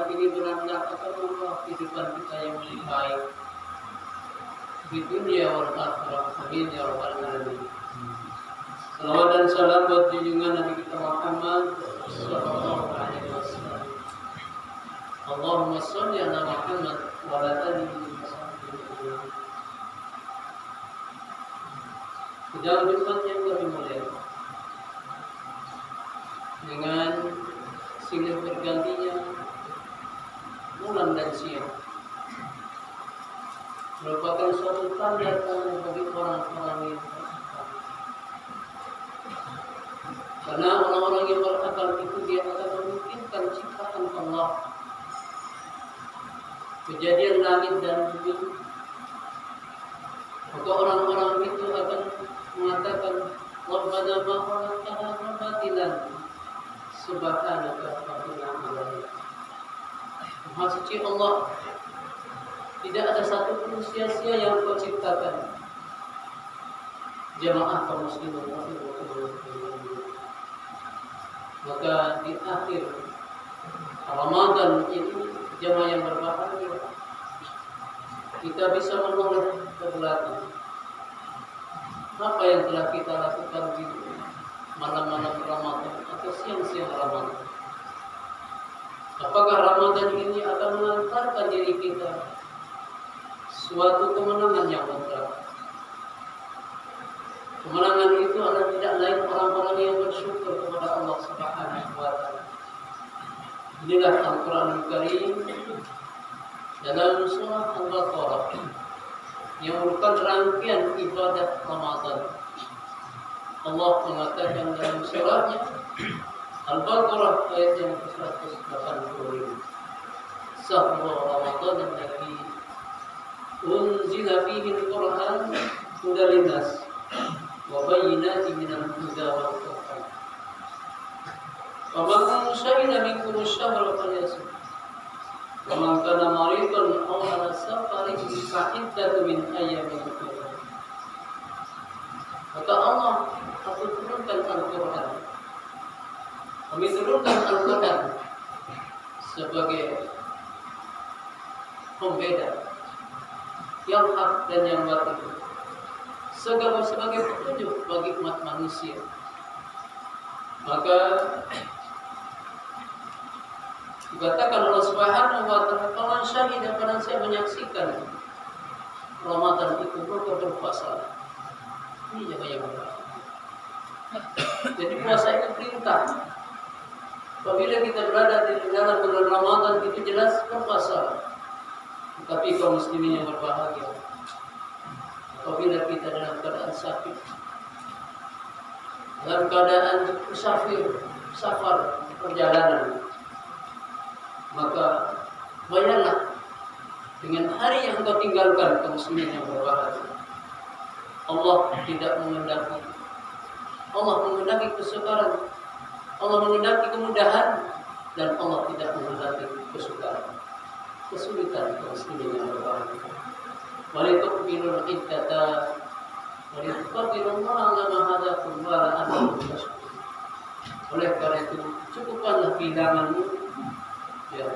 Ramadan ini benar-benar akan membawa kehidupan kita yang lebih baik di dunia wal akhirah. Amin ya rabbal alamin. Salawat dan salam buat junjungan Nabi kita Muhammad sallallahu alaihi wasallam. Allahumma shalli ala Muhammad wa ala alihi wa sahbihi. Dalam Jumat yang lebih mulia, dengan silih bergantinya bulan dan siang, merupakan suatu tanda-tanda bagi orang-orang yang berakal. Karena orang-orang yang berakal itu dia akan memungkinkan ciptaan Allah, kejadian langit dan bumi. Maka orang-orang itu akan mengatakan Rabbana ma khalaqta hadza batilan subhanaka faqina adzabannar. Maha suci Allah, tidak ada satu pun sia-sia yang Kau ciptakan. Jamaah kaum muslimin, maka di akhir Ramadan ini jamaah yang berbahagia, kita bisa menoleh ke belakang apa yang telah kita lakukan di malam-malam Ramadan atau siang-siang Ramadan. Apakah Ramadan ini akan mengantarkan diri kita suatu kemenangan yang mutlak? Kemenangan itu adalah tidak lain orang-orang yang bersyukur kepada Allah Subhanahu wa taala. Inilah Al-Qur'anul Karim dalam surah Al-Baqarah yang merupakan rangkaian ibadah Ramadan. Allah mengatakan dalam surahnya Al-Baqarah ayat yang ke-185, Syahrul Ramadan alladzi unzila fihi al-Qur'an hudan lin-nas wa bayyinatin minal huda wal furqan. Faman syahida minkum asy-syahra falyasum. Waman kana maridan aw ala safarin fa iddatu min ayyamin ukhra. Maka Allah akan turunkan Al-Quran. Kami turunkan Al-Quran sebagai pembeda yang hak dan yang batil, sebagai petunjuk bagi umat manusia. Maka dikatakan Allah Subhanahu wa taala, "Faman syahida," barang siapa menyaksikan Ramadan itu, maka berpuasalah. Ini jaga yang benar. Jadi puasa itu perintah. Apabila kita berada di dalam bulan Ramadan itu jelas berpuasa. Tetapi kaum muslimin yang berbahagia, apabila kita dalam keadaan sakit, dalam keadaan musafir, safar, perjalanan, maka bayarlah dengan hari yang kau tinggalkan, kaum muslimin yang berbahagia. Allah tidak mengendaki, Allah mengendaki kesukaran, Allah mengendaki kemudahan, dan Allah tidak mengendaki kesukaran, kesulitan kaum muslimin yang berbahagia. Walitukmilul iddata walituqaddirullaha ala ma hadakum wa la'allakum tashkurun. Oleh karena itu, cukupkanlah bilanganmu, ya,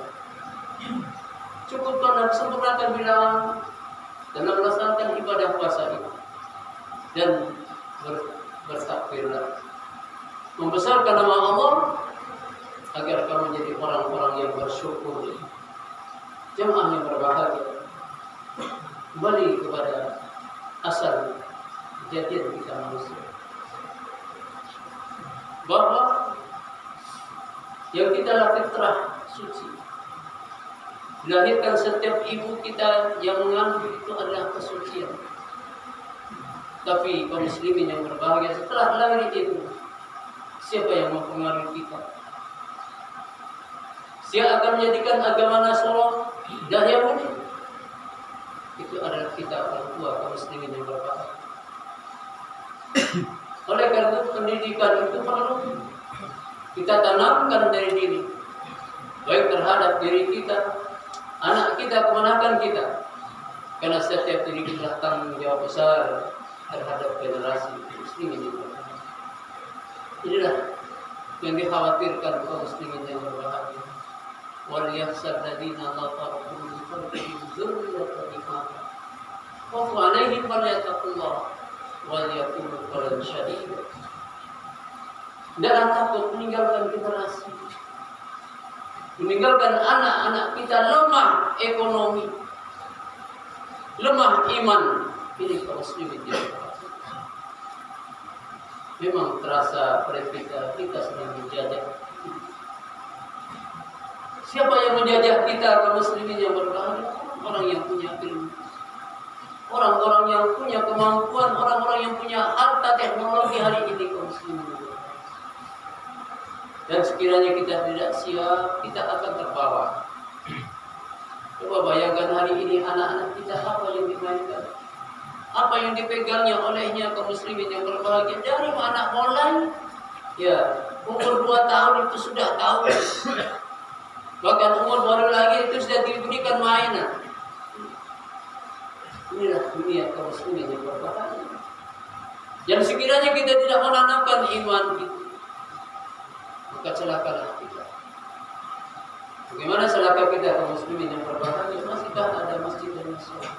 cukupkanlah, sempurnakan bilangan dalam melaksanakan ibadah puasa ini, dan bertakbirlah, membesarkan nama Allah agar kamu menjadi orang-orang yang bersyukur. Jemaah yang berbahagia, kembali kepada asal kejadian kita manusia, bahwa yang kita fitrah suci, dilahirkan setiap ibu kita yang mengandung itu adalah kesucian. Tapi kaum muslimin yang berbahagia, setelah lahir itu, siapa yang mempengaruhi kita? Siapa akan menjadikan agama Nasrani dan Yahudi? Itu adalah kita, orang tua kaum muslimin yang berbahagia. Oleh karena itu, pendidikan itu perlu kita tanamkan dari diri, baik terhadap diri kita, anak kita, keponakan kita. Karena setiap diri kita tanggung jawab besar terhadap generasi muslimin yang berbahagia. Inilah yang dikhawatirkan kaum muslimin yang berbahagia. wal yakhshal ladzina la taqulu min khalfihim dzurriyyatan dha'afa khafu 'alaihim falyattaqullah wal yaqulu qawlan sadida. Jangan takut meninggalkan generasi, meninggalkan anak-anak kita lemah ekonomi, lemah iman. Ini kaum muslimin memang terasa pada kita sedang dijajah. Siapa yang menjajah kita kaum muslimin yang berbahagia? Orang yang punya ilmu, orang-orang yang punya kemampuan, orang-orang yang punya harta teknologi hari ini kaum muslimin. Dan sekiranya kita tidak siap, kita akan terbawa. Coba bayangkan hari ini anak-anak kita apa yang dimainkan, apa yang dipegangnya olehnya kaum muslimin yang berbahagia. Dari anak mulai, ya umur 2 tahun itu sudah tahu, bahkan umur baru lagi itu sudah diberikan mainan. Inilah dunia kaum muslimin yang berbahagia. Dan sekiranya kita tidak menanamkan iman kita, maka celakalah kita. Bagaimana celaka kita kaum muslimin yang berbahagia? Masihkah ada masjid dan musola?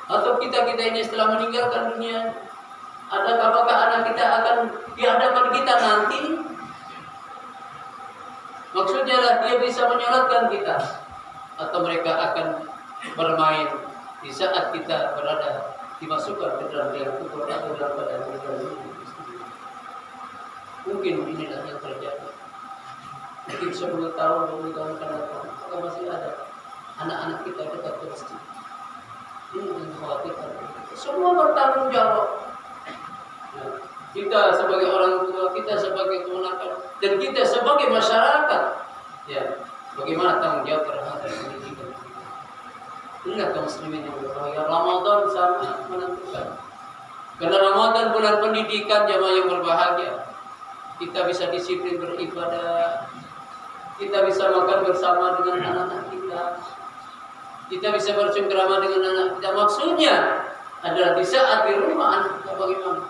Atau kita ini setelah meninggalkan dunia, apakah anak kita akan di hadapan kita nanti? Maksudnya lah dia bisa menyolatkan kita, atau mereka akan bermain di saat kita berada dimasukkan ke dalam liang kubur atau dalam badan kita. Mungkin inilah yang terjadi. Mungkin 10 tahun, 20 tahun akan datang, maka masih ada anak-anak kita dekat ke masjid. Ini yang dikhawatirkan. Semua bertanggung jawab. Ya, kita sebagai orang tua, kita sebagai keponakan, dan kita sebagai masyarakat. Ya, bagaimana tanggung jawab terhadap pendidikan? Inilah kaum muslimin yang berbahagia. Ramadan sangat menentukan. Karena Ramadan bulan pendidikan, jamaah yang berbahagia. Kita bisa disiplin beribadah, kita bisa makan bersama dengan anak-anak kita, kita bisa bercengkrama dengan anak kita. Maksudnya adalah di saat di rumah anak kita bagaimana?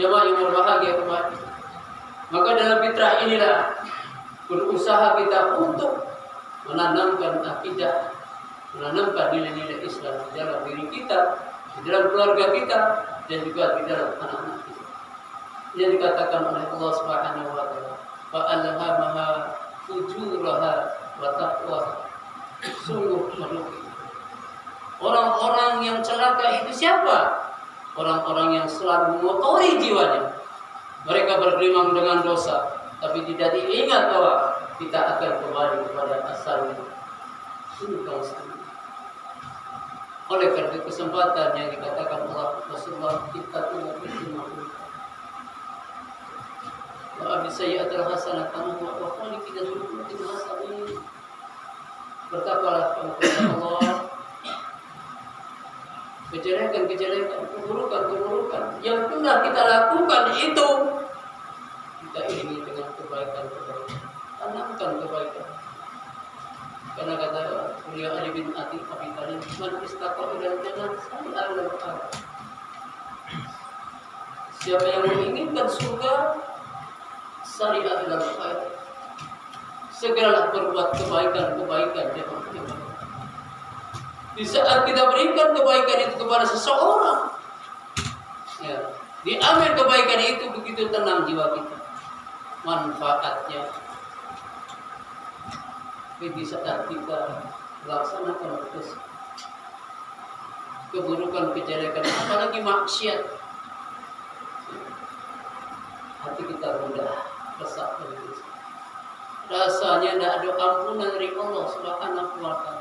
Jamaah yang berbahagia kembali. Maka dalam fitrah inilah berusaha kita untuk menanamkan akidah, menanamkan nilai-nilai Islam di dalam diri kita, di dalam keluarga kita, dan juga di dalam anak-anak kita. Yang dikatakan oleh Allah Subhanahu wa taala, fa alhamaha fujuraha wa taqwaha. Sungguh merugi. Orang-orang yang celaka itu siapa? Orang-orang yang selalu mengotori jiwanya. Mereka bergelimang dengan dosa, tapi tidak diingat bahwa kita akan kembali kepada asalnya. Ini kaum muslimin. Oleh karena kesempatan yang dikatakan Allah Rasulullah, kita tidak berjumpa. Wa bi sayyi'atil hasanatan wa khaliqina bil hasanin. Bertakwalah kepada Allah. Kejelekan-kejelekan, keburukan-keburukan yang sudah kita lakukan itu kita iringi dengan kebaikan-kebaikan. Tanamkan kebaikan. Karena kata beliau Ali bin Abi Thalib, "Man istaqama ila jannah sa'al al-qar." Siapa yang menginginkan surga, sari'at ila khair. Segeralah berbuat kebaikan-kebaikan. Di saat kita berikan kebaikan itu kepada seseorang, ya, diambil kebaikan itu, begitu tenang jiwa kita, manfaatnya. Di saat kita melaksanakan keburukan, kejelekan, apalagi maksiat, hati kita mudah resah. Rasanya tidak ada ampunan dari Allah Subhanahu wa taala.